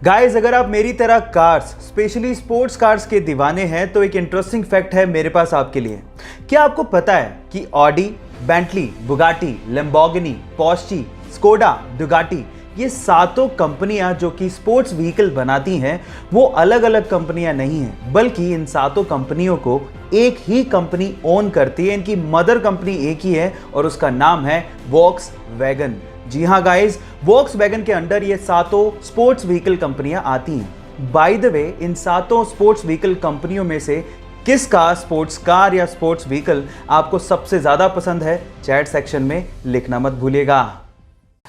Guys, अगर आप मेरी तरह कार्स स्पेशली स्पोर्ट्स कार्स के दीवाने हैं तो एक इंटरेस्टिंग फैक्ट है मेरे पास आपके लिए। क्या आपको पता है कि Audi, Bentley, Bugatti, Lamborghini, Porsche, Skoda, Ducati ये सातों कंपनियां जो कि स्पोर्ट्स व्हीकल बनाती हैं वो अलग अलग कंपनियां नहीं हैं, बल्कि इन सातों कंपनियों को एक ही कंपनी ओन करती है। इनकी मदर कंपनी एक ही है और उसका नाम है वॉक्सवैगन। जी हाँ गाइस, वॉक्सवैगन के अंडर ये सातों स्पोर्ट्स व्हीकल कंपनियां आती हैं। बाय द वे, इन सातों स्पोर्ट्स व्हीकल कंपनियों में से किसका स्पोर्ट्स कार या स्पोर्ट्स व्हीकल आपको सबसे ज्यादा पसंद है, चैट सेक्शन में लिखना मत भूलिएगा।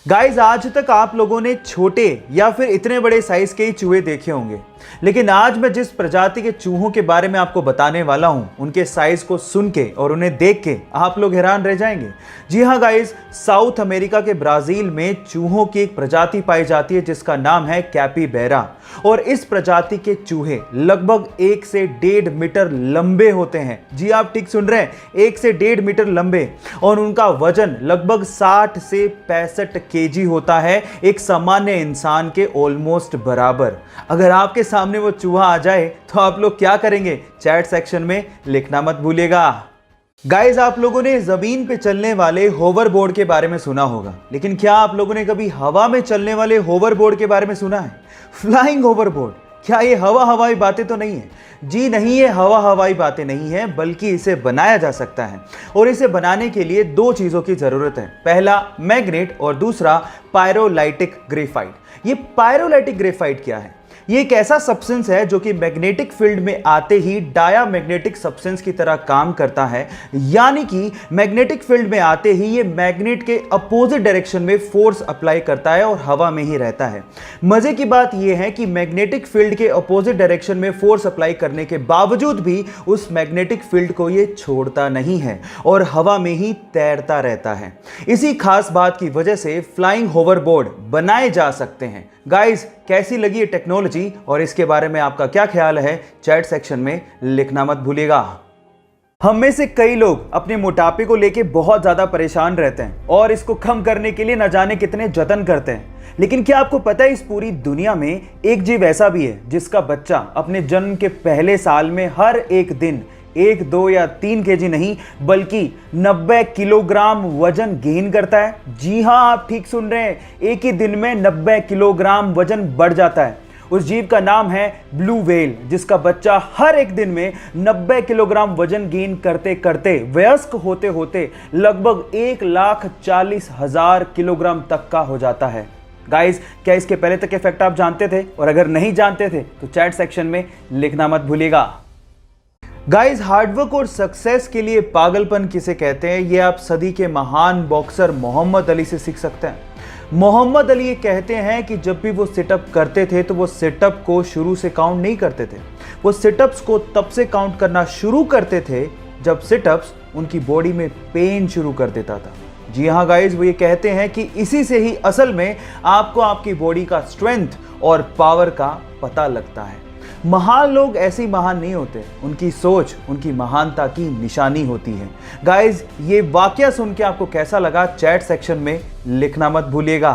गाइस, आज तक आप लोगों ने छोटे या फिर इतने बड़े साइज के ही चूहे देखे होंगे, लेकिन आज मैं जिस प्रजाति के चूहों के बारे में आपको बताने वाला हूं, उनके साइज को सुन के और उन्हें देख के आप लोग हैरान रह जाएंगे। जी हां गाइस, साउथ अमेरिका के ब्राजील में चूहों की एक प्रजाति पाई जाती है जिसका नाम है कैपिबैरा, और इस प्रजाति के चूहे लगभग 1 से 1.5 मीटर लंबे होते हैं। जी आप ठीक सुन रहे हैं, 1 से 1.5 मीटर लंबे, और उनका वजन लगभग 60 से 65 केजी होता है, एक सामान्य इंसान के ऑलमोस्ट बराबर। अगर आपके सामने वो चूहा आ जाए तो आप लोग क्या करेंगे, चैट सेक्शन में लिखना मत भूलिएगा। गाइस, आप लोगों ने जमीन पे चलने वाले होवरबोर्ड के बारे में सुना होगा, लेकिन क्या आप लोगों ने कभी हवा में चलने वाले होवरबोर्ड के बारे में सुना है? Flying hoverboard. क्या ये हवाई बातें तो नहीं है? जी नहीं, ये हवाई बातें नहीं है, बल्कि इसे बनाया जा सकता है, और इसे बनाने के लिए 2 चीजों की जरूरत है। पहला मैग्नेट और दूसरा पायरोलाइटिक ग्रेफाइट। ये पायरोलाइटिक ग्रेफाइट क्या है? ये एक ऐसा सब्सटेंस है जो कि मैग्नेटिक फील्ड में आते ही डायामैग्नेटिक सब्सटेंस की तरह काम करता है, यानी कि मैग्नेटिक फील्ड में आते ही ये मैग्नेट के अपोजिट डायरेक्शन में फोर्स अप्लाई करता है और हवा में ही रहता है। मजे की बात यह है कि मैग्नेटिक फील्ड के अपोजिट डायरेक्शन में फोर्स अप्लाई करने के बावजूद भी उस मैग्नेटिक फील्ड को ये छोड़ता नहीं है और हवा में ही तैरता रहता है। इसी खास बात की वजह से फ्लाइंग होवरबोर्ड बनाए जा सकते हैं। गाइस, कैसी लगी ये टेक्नोलॉजी और इसके बारे में आपका क्या ख्याल है, चैट सेक्शन में लिखना मत भूलिएगा। हम में से कई लोग अपने मोटापे को लेके बहुत ज्यादा परेशान रहते हैं और इसको कम करने के लिए न जाने कितने जतन करते हैं, लेकिन क्या आपको पता है इस पूरी दुनिया में एक जीव ऐसा भी है जिसका बच्चा अपने जन्म के पहले साल में हर एक दिन 1, 2 या 3 केजी नहीं बल्कि 90 किलोग्राम वजन गेन करता है? जी हां, आप ठीक सुन रहे हैं, एक ही दिन में 90 किलोग्राम वजन बढ़ जाता है। उस जीव का नाम है ब्लू व्हेल, जिसका बच्चा हर एक दिन में 90 किलोग्राम वजन गेन करते करते वयस्क होते होते लगभग 1,40,000 किलोग्राम तक का हो जाता है। गाइस, क्या इसके पहले तक के फैक्ट आप जानते थे? और अगर नहीं जानते थे तो चैट सेक्शन में लिखना मत भूलिएगा। गाइस, हार्डवर्क और सक्सेस के लिए पागलपन किसे कहते हैं, ये आप सदी के महान बॉक्सर मोहम्मद अली से सीख सकते हैं। मोहम्मद अली ये कहते हैं कि जब भी वो सिटअप करते थे तो वो सिटअप को शुरू से काउंट नहीं करते थे, वो सिटअप्स को तब से काउंट करना शुरू करते थे जब सिटअप्स उनकी बॉडी में पेन शुरू कर देता था। जी हाँ गाइस, वो ये कहते हैं कि इसी से ही असल में आपको आपकी बॉडी का स्ट्रेंथ और पावर का पता लगता है। महान लोग ऐसे ही महान नहीं होते, उनकी सोच उनकी महानता की निशानी होती है। गाइस, ये वाकया सुन के आपको कैसा लगा, चैट सेक्शन में लिखना मत भूलिएगा।